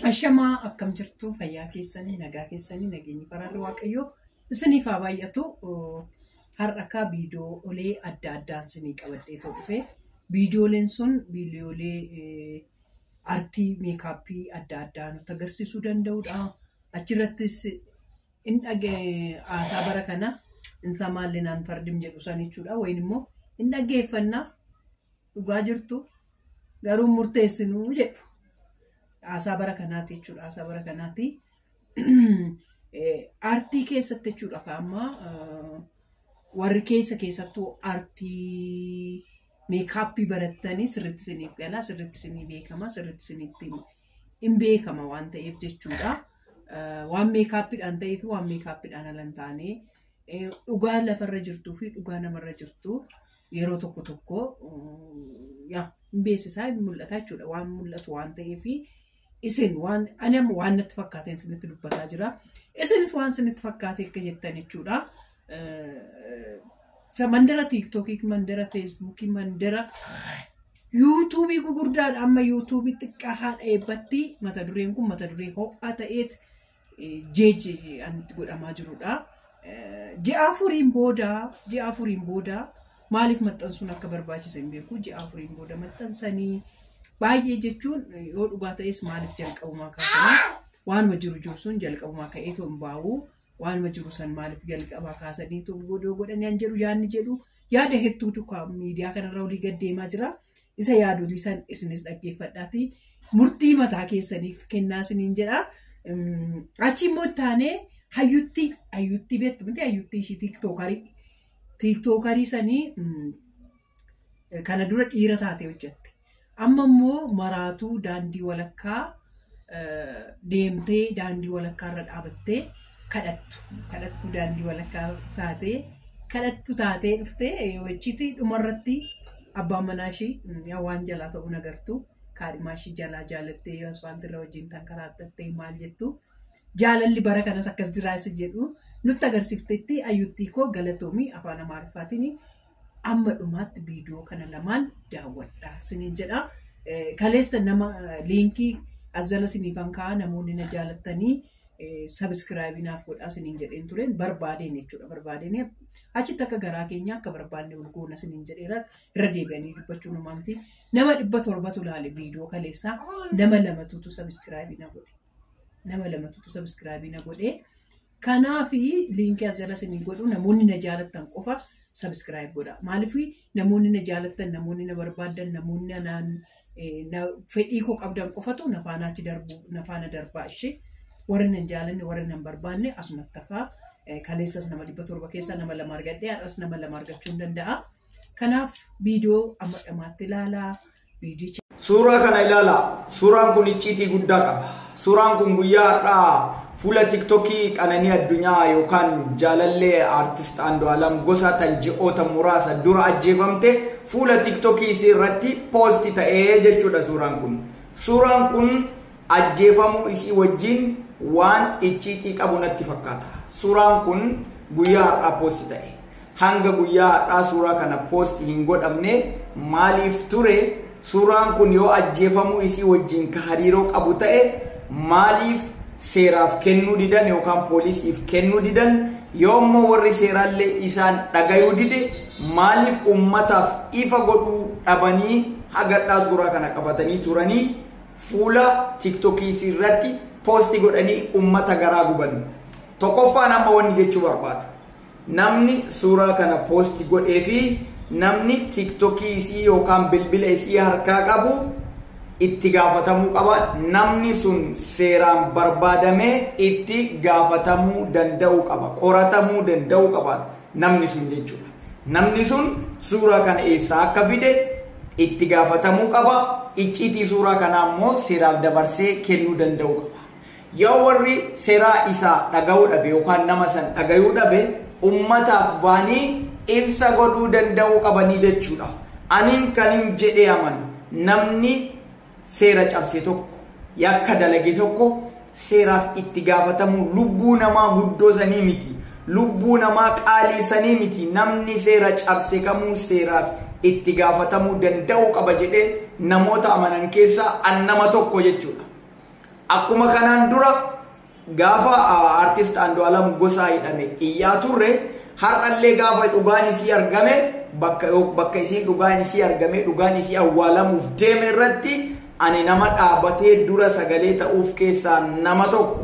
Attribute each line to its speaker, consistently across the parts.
Speaker 1: Ashamaa akkam jirtu fayyaa keessanii nagaa keessanii nageenyi fararri waaqayyoo isiniif haa baay'atu. Har'a viidiyoo olee adda addaan isinii qabadhee dhufe. Viidiyooleen sun viidiyoolee artii meekaappii adda addaa nutti agarsiisuu danda'udha. Achirrattis in haasaa bara kana insa maallinaan fardim jedhu san jechuudha. Wayin immoo in dhaggeeffannaa dhugaa jirtu garuu murteessinuu jedhu. Haasaa bara kanaati jechuudha. Haasaa bara kanaati. Artii keessatti jechuudha. Amma warri keessattuu artii meekaappii barattanii sirriitti isiniif gala, sirriitti isinii beekama, sirriitti isinitti hin beekama waan ta'eef jechuudha. Waan meekaappiidhaan ta'ee fi waan meekaappiidhaan ala hin taane dhugaa lafarra jirtuu fi dhugaa namarra jirtu yeroo tokko tokko hin beeksisaa hin mul'ata jechuudha. Waan mul'atu waan ta'eef isin waan natti fakkaateen isinitti dubbataa jira. Isinis waan isinitti fakkaate akka jettan jechuudha. Mandara TikTokii, mandara Facebookii, mandara YouTubeii gugurdaadha. Amma YouTubeii xiqqaa haadha eebbatti mata dureen kun mata duree ho'aa ta'eet jeeji godhamaa jirudha. Ji'a afuriin booda maaliif maxxansuun akka barbaachisan hin beeku. Ji'a afuriin booda maxxansanii baay'ee jechuun yoo dhugaa ta'es maaliif jalqabumaa kaasanii waanuma jiru sun jalqabumaa ka'eetu hin baa'u. Waanuma jiru san maaliif jalqabaa kaasaniitu godhanii an jedhu yaadni jedhu yaada hedduutu miidiyaa kanarra olii gad deemaa jira. Isa yaadolii san isinis dhaggeeffadhaati. Murtii mataa keessaniif kennaa isiniin jedha. Achi immoo taane hayyutti beektu miti hayyutti ishii tiiktookarii sanii kana dura dhiira taate hojjette. Amma immoo maraatuu daandii walakkaa deemtee daandii walakkaarra dhaabattee kadhattu daandii walakkaa taatee dhuftee wajjiitii dhumarratti abbaan manaa ishii waan jalaa ta'uu nagartu kaadhimaa ishii jalaa jaalattee asfaaltirra wajjin tan karaattattee maal jettu jaalalli bara kanas akkas jiraas jedhu nutti agarsiiftetti hayyuttii koo galatoomii afaan Amaariffaatiin amma dhumaatti viidiyoo kana lamaan daawwadhaa isiniin jedha. Kaleessa nama liinkii as jala isiniifan ka'a namoonni na jaalattanii subscribe naaf godhaa isiniin jedheen tureen barbaadeen jechuudha. Barbaadeen achitti akka garaa keenya akka barbaadne ol goona isiniin jedheera irra deebi'anii dubbachuu namaamti. Nama 700 laale viidiyoo kaleessaa nama 2tu subscribe na godhe. Kanaaf liinkii as jala isiniin godhu namoonni na jaalattan qofa subscribe godha. Maaliif namoonni na jaalattan, namoonni na barbaadan, namoonni fedhii koo qabdan qofatu na faana darbaa ishee. Warri nan jaalanne warri nan barbaanne asumatti hafaa. Kaleessas nama 700 keessaa nama 2 argadhee har'as nama 2 argachuu hin danda'a. Kanaaf viidiyoo amma dhamaatti ilaalaa.
Speaker 2: Suuraa kana ilaalaa. Suuraan kun icciitii guddaa qaba. Suuraan kun guyyaa har'aa fuula TikTokii Qananii Addunyaa yookaan jaalallee artist Andu'aalam Gosaa ji'oota muraasa dura ajjeefamte fuula TikTokii irratti poosti ta'ee jechuudha suuraan kun. Suuraan kun ajjeefamuu isii wajjin waan icciitii qabu natti fakkaata. Suuraan kun guyyaa har'aa poosti ta'e. Hanga guyyaa har'aa suuraa kana poosti hin godhamne maaliif ture? Suuraan kun yoo ajjeefamuu isii wajjin ka hariiroo qabu ta'e maaliif seeraaf kennuu didan yookaan poolisiif kennuu didan? Yoo immoo warri seeraallee isaan dhagayuu dide maaliif ummataaf ifa godhuu dhabanii hagadhaa suuraa kana qabatanii turanii fuula TikTokii irratti poosti godhanii ummata garaa guban? Tokkoffaan amma wanni jechuu barbaada. Namni suuraa kana poosti godhee fi namni TikTokii isii yookaan bilbila isii harkaa qabu itti gaafatamuu qaba. Namni sun seeraan barbaadamee itti gaafatamuu danda'uu qaba. Qoratamuu danda'uu qaba namni sun jechuudha. Namni sun suuraa kana eessaa akka fide itti gaafatamuu qaba. Icciitii suuraa kanaa immoo seeraaf dabarsee kennuu danda'uu qaba. Yoo warri seeraa isaa dhaga'uu dhabe yookaan nama san dhagayuu dhabe ummataaf baanii ibsa godhuu danda'uu qabanii jechuudha. Aniin kanin jedhee amanu namni seera cabse tokko yakka dalage tokko seeraaf itti gaafatamuu lubbuu namaa guddoo sanii miti. Lubbuu namaa qaalii sanii miti. Namni seera cabse kamuu seeraaf itti gaafatamuu danda'uu qaba jedhee namoota amanan keessaa an nama tokko jechuudha. akkuma kanaan dura gaafa artist Andu'aalam Gosaa hidhame iyyaa turre har'allee gaafa dhugaan isii argame bakka isiin dhugaan isii argame dhugaan isii awwaalamuuf deeme irratti ani nama dhaabatee dura sagalee ta'uuf keessaa nama tokko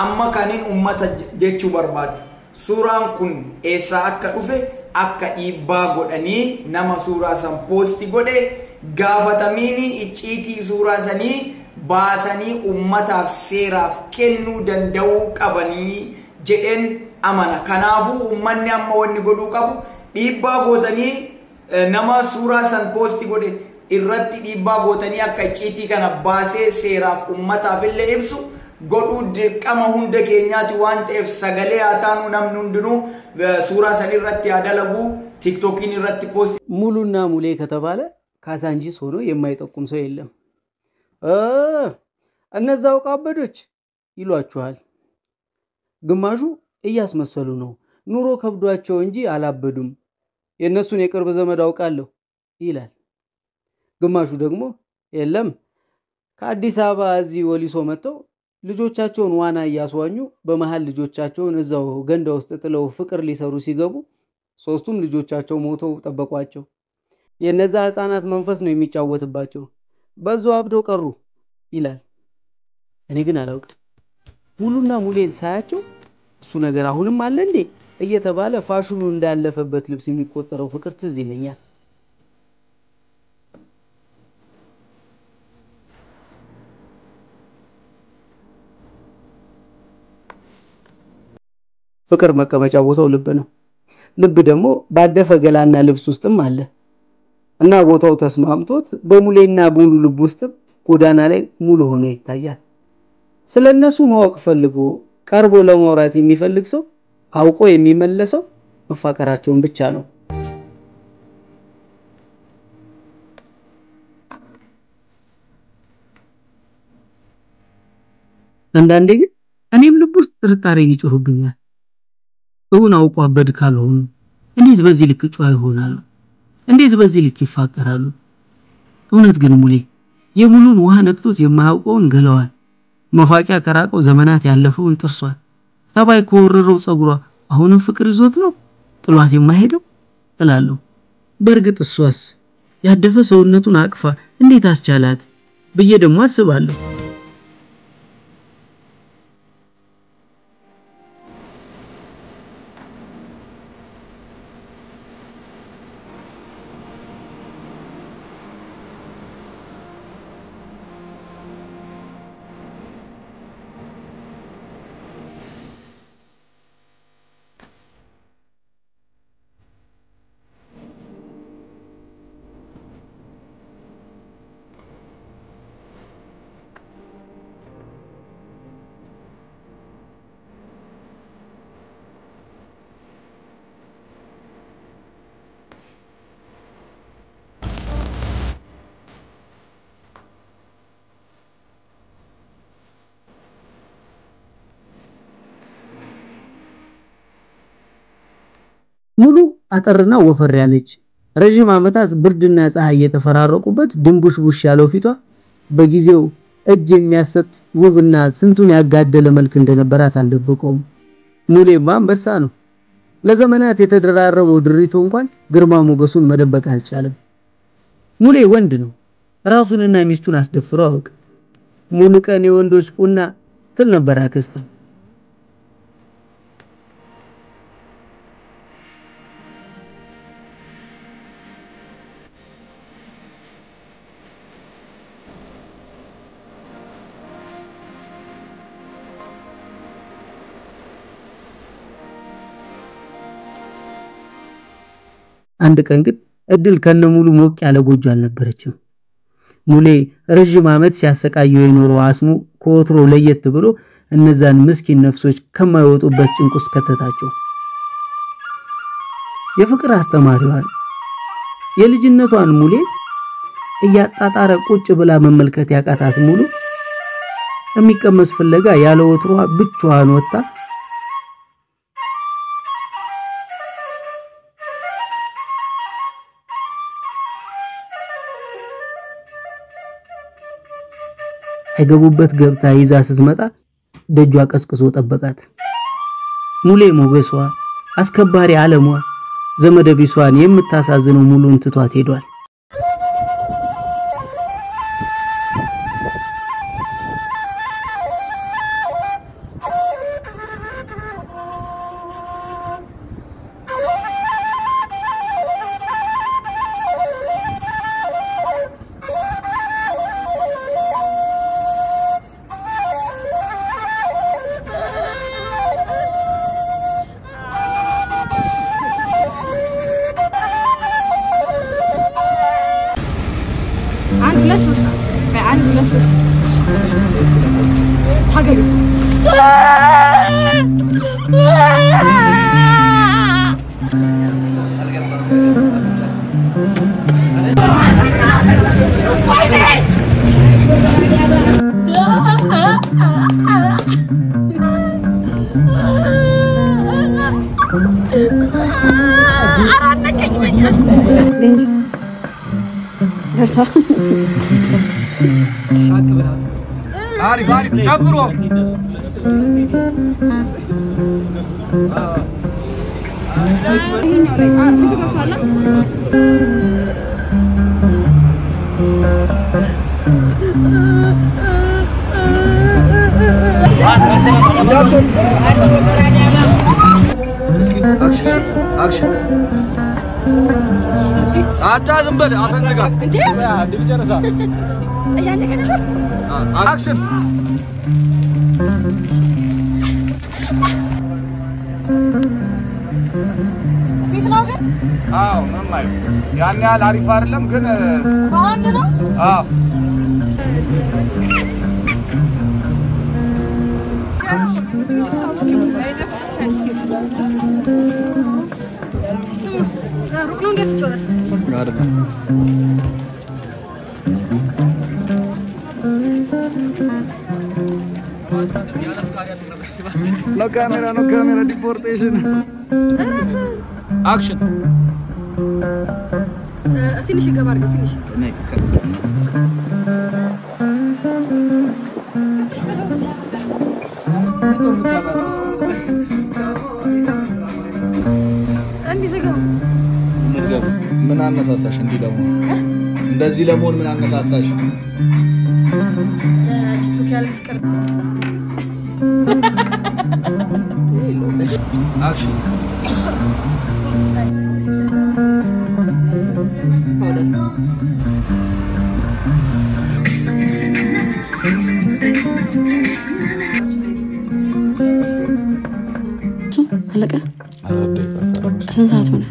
Speaker 2: amma kaniin ummata jechuu barbaadu. Suuraan kun eessaa akka dhufe akka dhiibbaa godhanii nama suuraa san poosti godhe gaafatamiini icciitii suuraa sanii baasanii ummataaf seeraaf kennuu danda'uu qabanii jedheen amana. Kanaafuu ummanni amma wanni godhuu qabu dhiibbaa gootanii nama suuraa san poosti godhe irratti dhiibbaa gootanii akka icciitii kana baasee seeraaf ummataaf illee ibsu godhuu dirqama hunda keenyaati waan ta'eef sagalee haa taanu namni hundinuu suuraa san irratti haa dalagu ቲክቶክን irratti ፖስት
Speaker 3: ሙሉና ሙሌ ከተባለ ካሳንጂስ ሆኖ የማይጠቁም ሰው የለም። እነዛው ቃበዶች ይሏችኋል። ግማሹ እያስመሰሉ ነው ኑሮ ከብዷቸው እንጂ አላበዱም የነሱን የቅርብ ዘመድ አውቃለሁ ይላል። ግማሹ ደግሞ የለም ከአዲስ አበባ እዚህ ወሊሶ መጥተው ልጆቻቸውን ዋና ያስዋኙ በመሃል ልጆቻቸውን እዛው ገንዳ ውስጥ ጥለው ፍቅር ሊሰሩ ሲገቡ ሶስቱም ልጆቻቸው ሞተው ተጠበቋቸው። የነዛ ህፃናት መንፈስ ነው የሚጫወትባቸው በዛው አብደው ቀሩ ይላል። እኔ ግን አላውቅም ሙሉና ሙሌን ሳያቸው እሱ ነገር አሁንም አለ እንዴ እየተባለ ፋሽኑ እንዳለፈበት ልብስ የሚቆጠረው ፍቅር ትዝ ይለኛል። ፍቅር መቀመጫ ቦታው ልብ ነው። ልብ ደግሞ ባደፈ ገላና ልብስ ውስጥም አለ እና ቦታው ተስማምቶት በሙሌና ሙሉ ልብ ውስጥ ጎዳና ላይ ሙሉ ሆኖ ይታያል። ስለነሱ ማወቅ ፈልጎ ቀርቦ ለማውራት የሚፈልግ ሰው አውቆ የሚመለሰው መፋቀራቸውን ብቻ ነው። አንዳንዴ ግን እኔም ልብ ውስጥ ጥርጣሬ ይጭሩብኛል። እውን አውቆ አበድ ካልሆኑ እንዴት በዚህ ልክ ጫው ይሆናሉ? እንዴት በዚህ ልክ ይፋቀራሉ? እውነት ግን ሙሌ የሙሉን ውሃ ነክቶት የማያውቀውን ገለዋል። መፋቂያ ከራቀው ዘመናት ያለፈውን ጥርሷል። ተባይ ኮወረረው ጸጉሯ አሁንም ፍቅር ይዞት ነው ጥሏት የማይሄደው እላለሁ። በርግጥ እሷስ ያደፈ ሰውነቱን አቅፋ እንዴት አስቻላት ብዬ ደግሞ አስባለሁ። ሙሉ አጠርና ወፈር ያለች ረጅም አመታት ብርድና ፀሐይ የተፈራረቁበት ድንቡሽቡሽ ያለው ፊቷ በጊዜው እጅ የሚያሰጥ ውብና ስንቱን ያጋደለ መልክ እንደነበራት አልደበቀውም። ሙሌማ አንበሳ ነው። ለዘመናት የተደራረበው ድሪቶ እንኳን ግርማ ሞገሱን መደበቅ አልቻለም። ሙሌ ወንድ ነው። ራሱንና ሚስቱን አስደፍሮ አውቅ ሙሉ ቀን የወንዶች ቁና ትል ነበር አክስቱ። አንድ ቀን ግን እድል ከነሙሉ ሞቅ ያለ ጎጆ አልነበረችም። ሙሌ ረጅም አመት ሲያሰቃየው የኖረው አስሙ ከወትሮ ለየት ብሎ እነዛን ምስኪን ነፍሶች ከማይወጡበት ጭንቁስ ከተታቸው። የፍቅር አስተማሪዋን የልጅነቷን ሙሌ እያጣጣረ ቁጭ ብላ መመልከት ያቃታት ሙሉ የሚቀመስ ፍለጋ ያለ ወትሮዋ ብቻዋን ወጣ አይገቡበት ገብታ ይዛ ስትመጣ ደጇ ቀስቅሶ ጠበቃት። ሙሌ ሞገሷ አስከባሪ ዓለሟ ዘመደ ቢሷን የምታሳዝነው ሙሉን ትቷት ሄዷል።
Speaker 4: عارف جبروا اكشن አጫዝም በል አፈንዝጋ አንዴ ቢጨርሳ ያኔ ከነዛ አክሽን ፊስ ነው ግን አዎ ማማይ ያኔ ያህል አሪፍ አይደለም ግን በአንድ ነው አዎ ሩቅ ነው እንዴት ይችላል አይደለም no camera deportation action ትንሽ ገባ አድርገው ትንሽ ምን አነሳሳሽ እንደዚህ ለመሆን ምን አነሳሳሽ ቲክቶክ ያለ ፍቅር action
Speaker 5: አለቀ ስንት ሰዓት ሆነ